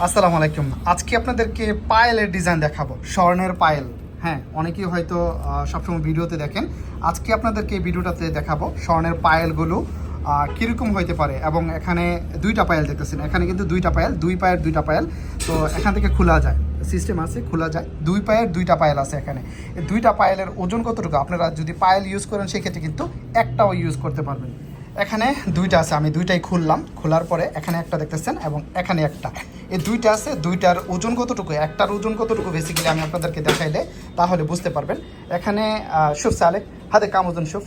আসসালামু আলাইকুম। আজকে আপনাদেরকে পায়েলের ডিজাইন দেখাবো, স্বর্ণের পায়েল। হ্যাঁ, অনেকেই হয়তো সবসময় ভিডিওতে দেখেন। আজকে আপনাদেরকে এই ভিডিওটাতে দেখাবো স্বর্ণের পায়েলগুলো কীরকম হইতে পারে। এবং এখানে দুইটা পায়েল দেখতেছেন, এখানে কিন্তু দুইটা পায়েল, দুই পায়ের দুইটা পায়েল। তো এখান থেকে খোলা যায়, সিস্টেম আছে, খোলা যায়। দুই পায়ের দুইটা পায়েল আছে এখানে। এই দুইটা পায়েলের ওজন কতটুকু, আপনারা যদি পায়েল ইউজ করেন সেক্ষেত্রে কিন্তু একটাও ইউজ করতে পারবেন। এখানে দুইটা আছে, আমি দুইটাই খুললাম। খোলার পরে এখানে একটা দেখতেছেন এবং এখানে একটা, এই দুইটা আছে। দুইটার ওজন কতটুকু, একটার ওজন কতটুকু বেসিক্যালি আমি আপনাদেরকে দেখাইলে তাহলে বুঝতে পারবেন। এখানে শুফ সালেক হাতে কাম ওজন শুফ,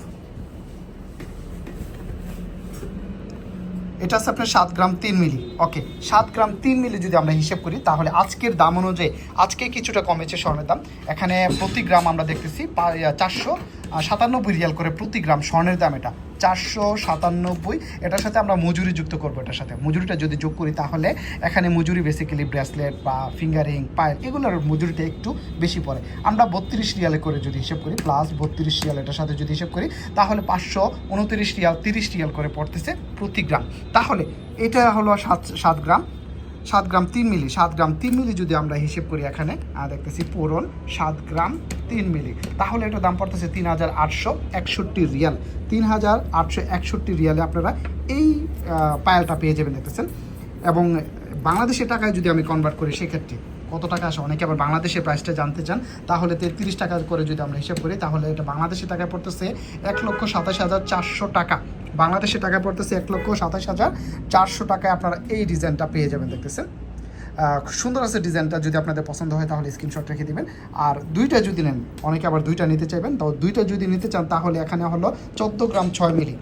এটা আছে আপনার 7 গ্রাম 3 মিলি। ওকে, 7 গ্রাম 3 মিলি যদি আমরা হিসেব করি তাহলে আজকের দাম অনুযায়ী আজকে কিছুটা কমেছে স্বর্ণের দাম। এখানে প্রতি গ্রাম আমরা দেখতেছি 497 রিয়াল করে প্রতি গ্রাম স্বর্ণের দাম। এটা 497। এটার সাথে আমরা মজুরি যুক্ত করবো, এটার সাথে মজুরিটা যদি যোগ করি তাহলে এখানে মজুরি বেসিক্যালি ব্রেসলেট বা ফিঙ্গারিং পায়েল এগুলোর মজুরিটা একটু বেশি পড়ে। আমরা 32 রিয়ালে করে যদি হিসেব করি, প্লাস 32 রিয়াল এটার সাথে যদি হিসেব করি তাহলে 529 রিয়াল 30 রিয়াল করে পড়তেছে প্রতি গ্রাম। তাহলে এটা হলো 7 গ্রাম 3 মিলি। 7 গ্রাম 3 মিলি যদি আমরা হিসেব করি, এখানে দেখতেছি পূরণ 7 গ্রাম 3 মিলি, তাহলে এটার দাম পড়তেছে 3861 রিয়াল। 3861 রিয়ালে আপনারা এই পায়েলটা পেয়ে যাবেন, দেখতেছেন। এবং বাংলাদেশের টাকায় যদি আমি কনভার্ট করি সেক্ষেত্রে কত টাকা আসে, অনেকে আবার বাংলাদেশের প্রাইসটা জানতে চান। তাহলে 33 টাকা করে যদি আমরা হিসাব করি তাহলে এটা বাংলাদেশের টাকায় পড়তেছে 1,27,400 টাকা। বাংলাদেশের টাকায় পড়তেছে 1,27,400 টাকায় আপনারা এই ডিজাইনটা পেয়ে যাবেন, দেখতেছেন। সুন্দর আছে ডিজাইনটা। যদি আপনাদের পছন্দ হয় তাহলে স্ক্রিনশট রেখে দিবেন। আর দুইটা যদি নেন, অনেকে আবার দুইটা নিতে চাইবেন, তো দুইটা যদি নিতে চান তাহলে এখানে হলো 14 গ্রাম 6 মিলি।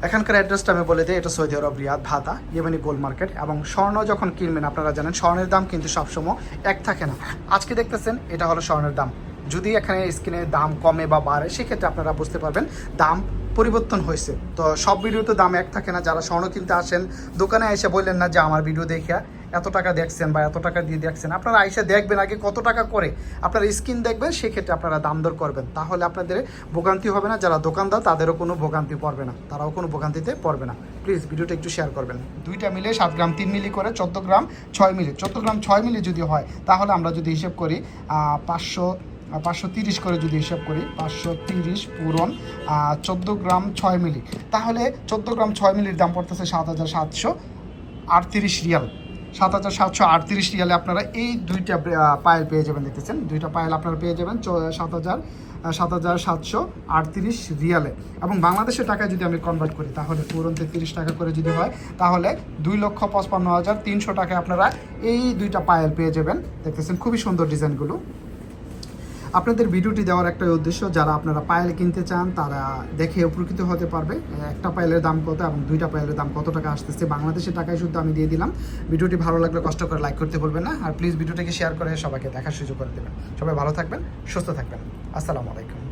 এখানকার অ্যাড্রেসটা আমি বলে দিই, এটা সৌদি আরব রিয়াদ ভাতা ইয়েমেনি গোল্ড মার্কেট। এবং স্বর্ণ যখন কিনবেন আপনারা জানেন স্বর্ণের দাম কিন্তু সবসময় এক থাকে না। আজকে দেখতেছেন এটা হলো স্বর্ণের দাম। যদি এখানে স্ক্রিনে দাম কমে বা বাড়ে সেক্ষেত্রে আপনারা বুঝতে পারবেন দাম পরিবর্তন হয়েছে। তো সব ভিডিওতে দাম এক থাকে না। যারা স্বর্ণ কিনতে আসেন দোকানে এসে বললেন না যে আমার ভিডিও দেখে এত টাকা দেখছেন বা এত টাকা দিয়ে দেখছেন। আপনারা আইসা দেখবেন আগে কত টাকা করে, আপনারা স্ক্রিন দেখবেন, সেক্ষেত্রে আপনারা দাম দর করবেন, তাহলে আপনাদের ভোগান্তি হবে না। যারা দোকানদার তাদেরও কোনো ভোগান্তি পড়বে না, তারাও কোনো ভোগান্তিতে পড়বে না। প্লিজ ভিডিওটা একটু শেয়ার করবেন। দুইটা মিলে 7 গ্রাম 3 মিলি করে 14 গ্রাম 6 মিলি। 14 গ্রাম 6 মিলি যদি হয় তাহলে আমরা যদি হিসেব করি 530 করে যদি হিসাব করি, 530 পূরণ 14 গ্রাম 6 মিলি, তাহলে 14 গ্রাম 6 মিলির দাম পড়তেছে 7,738 রিয়াল। 7,738 রিয়ালে আপনারা এই দুইটা পায়েল পেয়ে যাবেন, দেখতেছেন। দুইটা পায়েল আপনারা পেয়ে যাবেন 7,738 রিয়ালে। এবং বাংলাদেশের টাকায় যদি আমি কনভার্ট করি তাহলে পুরন 33 টাকা করে যদি হয় তাহলে 2,55,300 টাকায় আপনারা এই দুইটা পায়েল পেয়ে যাবেন, দেখতেছেন। খুবই সুন্দর ডিজাইনগুলো। আপনাদের ভিডিওটি দেওয়ার একটা উদ্দেশ্য, যারা আপনারা পায়েল কিনতে চান তারা দেখে উপকৃত হতে পারবে। একটা পায়েলের দাম কত এবং দুইটা পায়েলের দাম কত টাকা আসতেছে বাংলাদেশের টাকায় শুধু আমি দিয়ে দিলাম। ভিডিওটি ভালো লাগলে কষ্ট করে লাইক করতে বলবেন না। আর প্লিজ ভিডিওটাকে শেয়ার করে সবাইকে দেখার সুযোগ করে দেবেন। সবাই ভালো থাকবেন, সুস্থ থাকবেন। আসসালামু আলাইকুম।